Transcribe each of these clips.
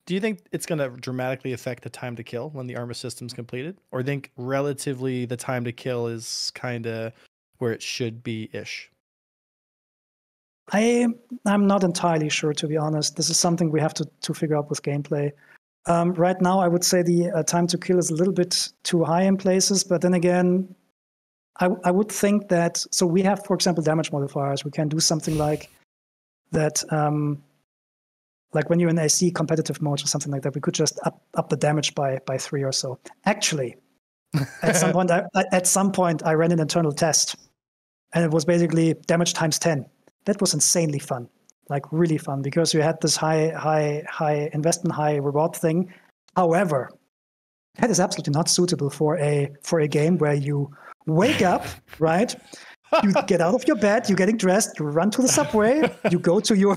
Do you think it's going to dramatically affect the time to kill when the armor system's completed? Or think relatively the time to kill is kind of where it should be-ish? I'm not entirely sure, to be honest. This is something we have to figure out with gameplay. Right now, I would say the time to kill is a little bit too high in places, but then again, I would think that, so we have, for example, damage modifiers. We can do something like that, like when you're in AC competitive mode or something like that, we could just up the damage by 3 or so. Actually, at some point, I ran an internal test, and it was basically damage times 10. That was insanely fun, like really fun, because you had this high investment, high reward thing. However, that is absolutely not suitable for a game where you wake up, right? You get out of your bed, you're getting dressed, you run to the subway, you go to your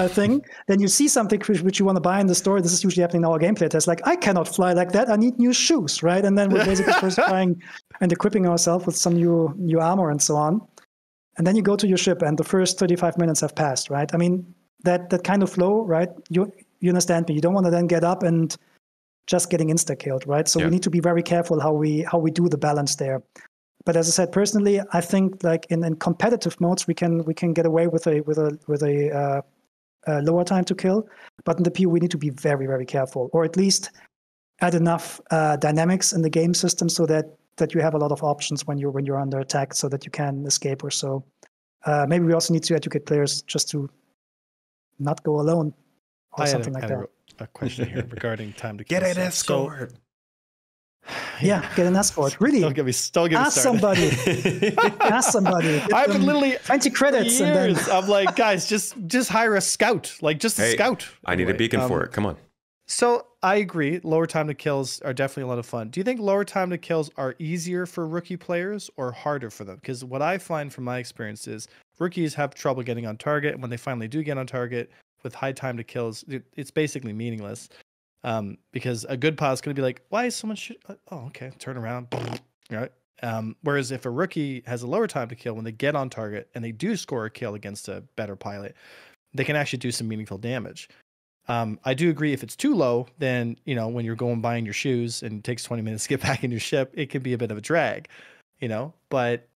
thing, then you see something which you want to buy in the store. This is usually happening in our gameplay test. Like, I cannot fly like that. I need new shoes, right? And then we're basically first buying and equipping ourselves with some new armor and so on. And then you go to your ship, and the first 35 minutes have passed, right? I mean, that kind of flow, right? You understand me. You don't want to then get up and just getting insta-killed, right? So we need to be very careful how we do the balance there. But as I said, personally, I think like in competitive modes, we can get away with a lower time to kill. But in the PvE, we need to be very, very careful, or at least add enough dynamics in the game system so that you have a lot of options when you're under attack, so that you can escape or so. Maybe we also need to educate players just to not go alone or something like that. A question here regarding time to kill. Get an escort. Yeah, get an escort. Really? Don't get me started. Ask somebody. Ask somebody. I've been literally 20 credits. For years, and then I'm like, guys, just hire a scout. Like, just a scout. I need a beacon for it. Come on. So I agree. Lower time to kills are definitely a lot of fun. Do you think lower time to kills are easier for rookie players or harder for them? Because what I find from my experience is rookies have trouble getting on target. And when they finally do get on target with high time to kills, it's basically meaningless. Because a good pilot's going to be like, why is someone oh, okay, turn around. Right? Whereas if a rookie has a lower time to kill, when they get on target and they do score a kill against a better pilot, they can actually do some meaningful damage. I do agree if it's too low, then, when you're going buying your shoes and it takes 20 minutes to get back in your ship, it can be a bit of a drag, but,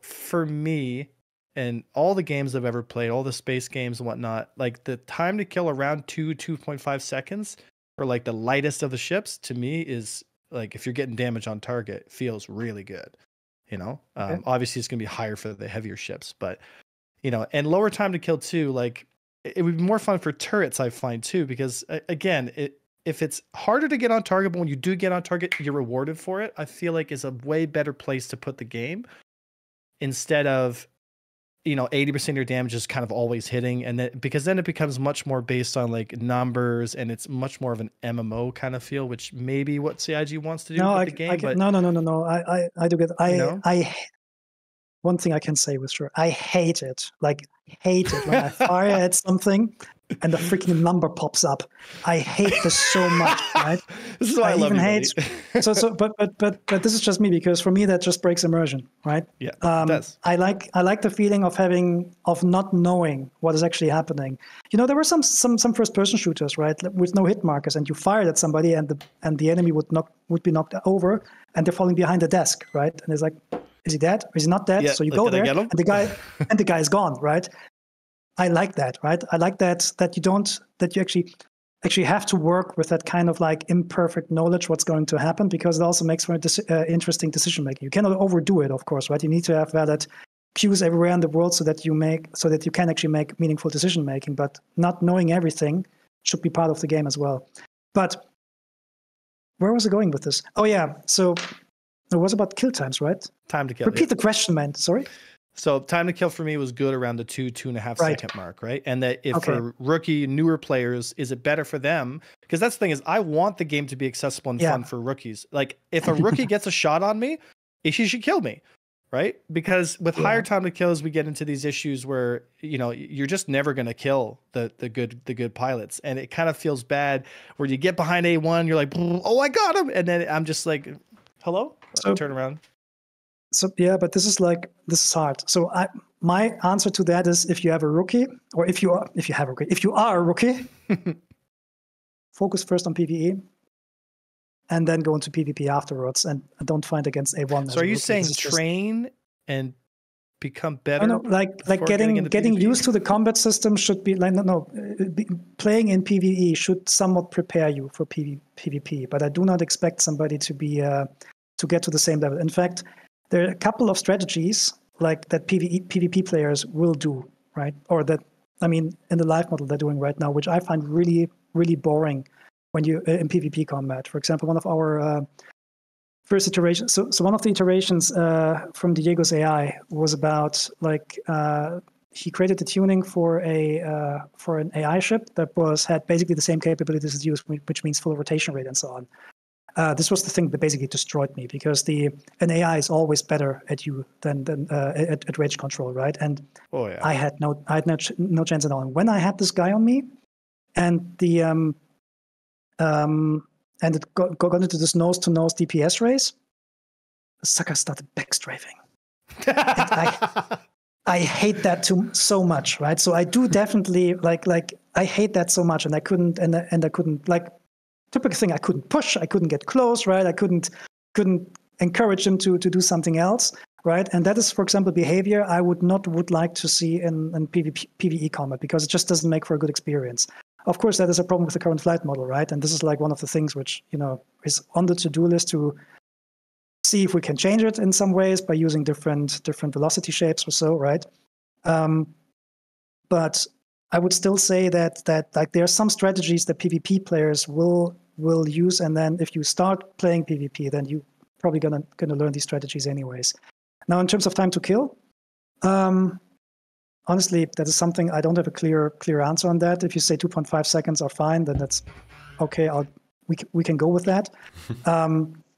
for me and all the games I've ever played, all the space games and whatnot, like the time to kill around 2.5 seconds for like the lightest of the ships, to me is like, if you're getting damage on target, feels really good, okay. Obviously it's going to be higher for the heavier ships, but, and lower time to kill too, like, it would be more fun for turrets, I find, too, because, again, if it's harder to get on target, but when you do get on target, you're rewarded for it, I feel like is a way better place to put the game instead of, 80% of your damage is kind of always hitting. And then, because then it becomes much more based on like numbers, and it's much more of an MMO kind of feel, which maybe what CIG wants to do with the game. No. I do get one thing I can say with sure, I hate it. Like, hate it when I fire at something and the freaking number pops up. I hate this so much, right? This is why I love even you, hate. But this is just me, because for me that just breaks immersion, right? Yeah, it does. I like the feeling of not knowing what is actually happening. There were some first-person shooters, right, with no hit markers, and you fired at somebody, and the enemy would be knocked over, and they're falling behind the desk, right? And it's like, is he dead? Or is he not dead? Yeah, so you like, go there, and the guy is gone, right? I like that, right? I like that you actually have to work with that kind of like imperfect knowledge what's going to happen, because it also makes for interesting decision making. You cannot overdo it, of course, right? You need to have valid cues everywhere in the world so that you can actually make meaningful decision making. But not knowing everything should be part of the game as well. But where was I going with this? Oh yeah, so. It was about kill times, right? Time to kill. Repeat the question, man. Sorry. So time to kill for me was good around the 2.5 second mark, right? And that if for rookie, newer players, is it better for them? Because that's the thing is, I want the game to be accessible and fun for rookies. Like, if a rookie gets a shot on me, she should kill me, right? Because with higher time to kills, we get into these issues where you're just never going to kill the good pilots, and it kind of feels bad where you get behind A1, you're like, oh, I got him, and then I'm just like, hello. So, turn around. So yeah, but this is hard. So my answer to that is, if you have a rookie, or if you are a rookie, focus first on PvE, and then go into PvP afterwards, and don't fight against A1. So are you saying train and become better? No, like getting used to the combat system should be like playing in PvE should somewhat prepare you for PvP. But I do not expect somebody to be to get to the same level. In fact, there are a couple of strategies like that PvP players will do, right? Or that, I mean, in the live model they're doing right now, which I find really, really boring when you in PvP combat. For example, one of our first iterations. So one of the iterations from Diego's AI was about he created the tuning for an AI ship that had basically the same capabilities as you, which means full rotation rate and so on. This was the thing that basically destroyed me, because an AI is always better at you than at range control, right? And I had no chance at all. And when I had this guy on me, and and it got into this nose-to-nose DPS race, the sucker started backstrafing. I hate that so much, right? So I do definitely I hate that so much, and I couldn't typical thing. I couldn't push, I couldn't get close, right? I couldn't encourage him to do something else, right? And that is, for example, behavior I would like to see in PvE combat, because it just doesn't make for a good experience. Of course, that is a problem with the current flight model, right? And this is like one of the things which, is on the to-do list, to see if we can change it in some ways by using different velocity shapes or so, right? But I would still say that like there are some strategies that PvP players will use, and then if you start playing PvP, then you probably gonna learn these strategies anyways. Now, in terms of time to kill, honestly, that is something I don't have a clear answer on that. If you say 2.5 seconds are fine, then that's okay. We can go with that.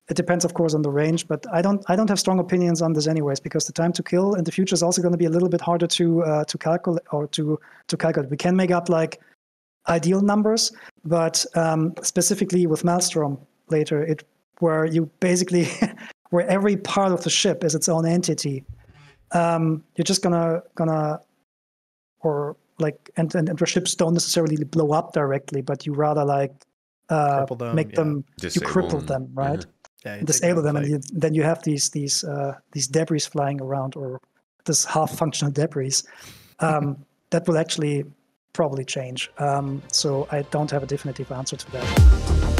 It depends, of course, on the range, but I don't have strong opinions on this anyways, because the time to kill in the future is also going to be a little bit harder to calculate or to calculate. We can make up like ideal numbers, but specifically with Maelstrom later, where you basically where every part of the ship is its own entity. You're just gonna or like and the ships don't necessarily blow up directly, but you rather like make them, you cripple them, right? Yeah, disable them, and then you have these debris flying around, or this half-functional debris. That will actually probably change. So I don't have a definitive answer to that.